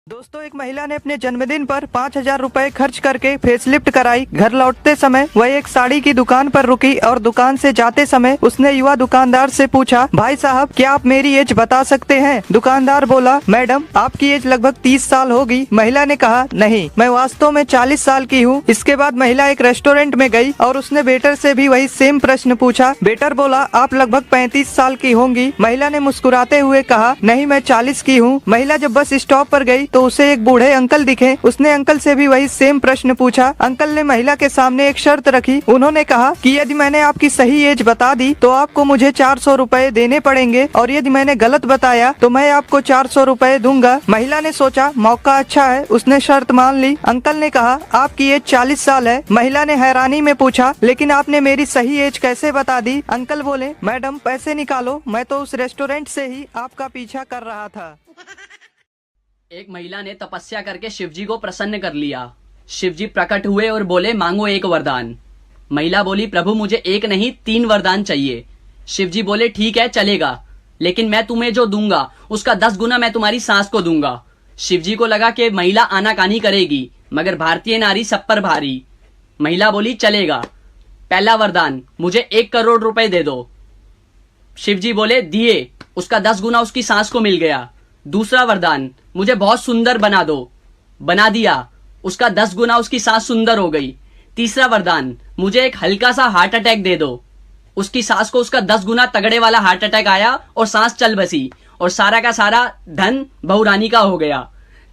दोस्तों, एक महिला ने अपने जन्मदिन पर 5,000 रुपए खर्च करके फेसलिफ्ट कराई। घर लौटते समय वह एक साड़ी की दुकान पर रुकी और दुकान से जाते समय उसने युवा दुकानदार से पूछा, भाई साहब क्या आप मेरी एज बता सकते हैं? दुकानदार बोला, मैडम आपकी एज लगभग 30 साल होगी। महिला ने कहा, नहीं, मैं वास्तव में 40 साल की हूँ। इसके बाद महिला एक रेस्टोरेंट में गई और उसने वेटर से भी वही सेम प्रश्न पूछा। वेटर बोला, आप लगभग 35 साल की होंगी। महिला ने मुस्कुराते हुए कहा, नहीं, मैं 40 की हूँ। महिला जब बस स्टॉप पर गई तो उसे एक बूढ़े अंकल दिखे। उसने अंकल से भी वही सेम प्रश्न पूछा। अंकल ने महिला के सामने एक शर्त रखी। उन्होंने कहा कि यदि मैंने आपकी सही एज बता दी तो आपको मुझे 400 रुपए देने पड़ेंगे और यदि मैंने गलत बताया तो मैं आपको 400 रुपए दूंगा। महिला ने सोचा मौका अच्छा है, उसने शर्त मान ली। अंकल ने कहा, आपकी एज 40 साल है। महिला ने हैरानी में पूछा, लेकिन आपने मेरी सही एज कैसे बता दी? अंकल बोले, मैडम पैसे निकालो, मैं तो उस रेस्टोरेंट से ही आपका पीछा कर रहा था। एक महिला ने तपस्या करके शिवजी को प्रसन्न कर लिया। शिवजी प्रकट हुए और बोले, मांगो एक वरदान। महिला बोली, प्रभु मुझे एक नहीं 3 वरदान चाहिए। शिवजी बोले, ठीक है चलेगा, लेकिन मैं तुम्हें जो दूंगा उसका 10 गुना मैं तुम्हारी सास को दूंगा। शिवजी को लगा कि महिला आनाकानी करेगी, मगर भारतीय नारी सब पर भारी। महिला बोली, चलेगा। पहला वरदान, मुझे 1 करोड़ रुपए दे दो। शिवजी बोले, दिए, उसका 10 गुना उसकी सास को मिल गया। दूसरा वरदान, मुझे बहुत सुंदर बना दो। बना दिया, उसका 10 गुना उसकी सास सुंदर हो गई। तीसरा वरदान, मुझे एक हल्का सा हार्ट अटैक दे दो। उसकी सास को उसका 10 गुना तगड़े वाला हार्ट अटैक आया और सांस चल बसी और सारा का सारा धन बहुरानी का हो गया।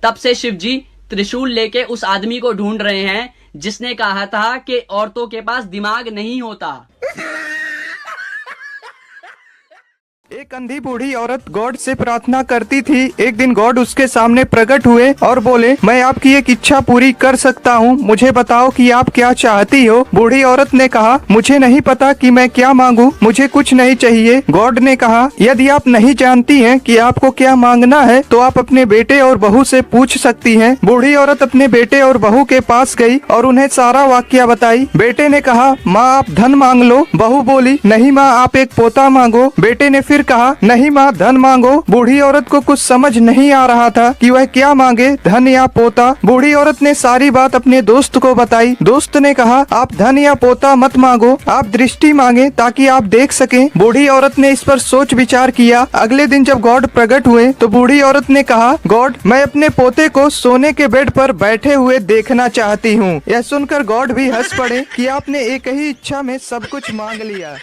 तब से शिवजी त्रिशूल लेके उस आदमी को ढूंढ रहे हैं जिसने कहा था कि औरतों के पास दिमाग नहीं होता। एक अंधी बूढ़ी औरत गॉड से प्रार्थना करती थी। एक दिन गॉड उसके सामने प्रकट हुए और बोले, मैं आपकी एक इच्छा पूरी कर सकता हूँ, मुझे बताओ कि आप क्या चाहती हो। बूढ़ी औरत ने कहा, मुझे नहीं पता कि मैं क्या मांगू, मुझे कुछ नहीं चाहिए। गॉड ने कहा, यदि आप नहीं जानती हैं कि आपको क्या मांगना है तो आप अपने बेटे और बहू से पूछ सकती हैं। बूढ़ी औरत अपने बेटे और बहू के पास गई और उन्हें सारा वाकया बताई। बेटे ने कहा, माँ आप धन मांग लो। बहू बोली, नहीं माँ, आप एक पोता मांगो। बेटे ने फिर कहा, नहीं माँ, धन मांगो। बूढ़ी औरत को कुछ समझ नहीं आ रहा था कि वह क्या मांगे, धन या पोता। बूढ़ी औरत ने सारी बात अपने दोस्त को बताई। दोस्त ने कहा, आप धन या पोता मत मांगो, आप दृष्टि मांगे ताकि आप देख सकें। बूढ़ी औरत ने इस पर सोच विचार किया। अगले दिन जब गॉड प्रकट हुए तो बूढ़ी औरत ने कहा, गॉड मैं अपने पोते को सोने के बेड पर बैठे हुए देखना चाहती हूँ। यह सुनकर गॉड भी हंस पड़े कि आपने एक ही इच्छा में सब कुछ मांग लिया।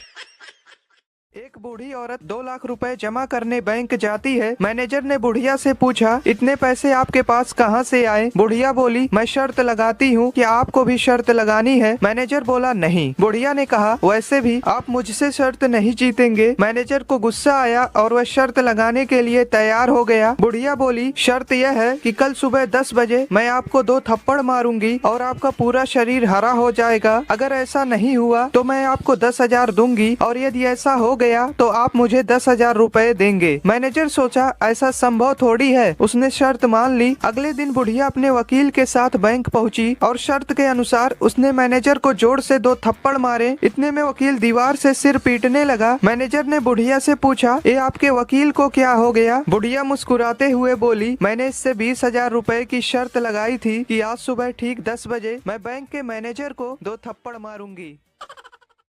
एक बूढ़ी औरत 2 लाख रुपए जमा करने बैंक जाती है। मैनेजर ने बुढ़िया से पूछा, इतने पैसे आपके पास कहाँ से आए? बुढ़िया बोली, मैं शर्त लगाती हूँ कि आपको भी शर्त लगानी है। मैनेजर बोला, नहीं। बुढ़िया ने कहा, वैसे भी आप मुझसे शर्त नहीं जीतेंगे। मैनेजर को गुस्सा आया और वह शर्त लगाने के लिए तैयार हो गया। बुढ़िया बोली, शर्त यह है कि कल सुबह 10 बजे मैं आपको 2 थप्पड़ मारूंगी और आपका पूरा शरीर हरा हो जाएगा। अगर ऐसा नहीं हुआ तो मैं आपको 10,000 दूंगी और यदि ऐसा हो गया तो आप मुझे 10,000 रुपए देंगे। मैनेजर सोचा, ऐसा संभव थोड़ी है। उसने शर्त मान ली। अगले दिन बुढ़िया अपने वकील के साथ बैंक पहुंची और शर्त के अनुसार उसने मैनेजर को जोर से 2 थप्पड़ मारे। इतने में वकील दीवार से सिर पीटने लगा। मैनेजर ने बुढ़िया से पूछा, ये आपके वकील को क्या हो गया? बुढ़िया मुस्कुराते हुए बोली, मैंने इससे 20,000 रुपए की शर्त लगाई थी कि आज सुबह ठीक 10 बजे मैं बैंक के मैनेजर को 2 थप्पड़ मारूंगी।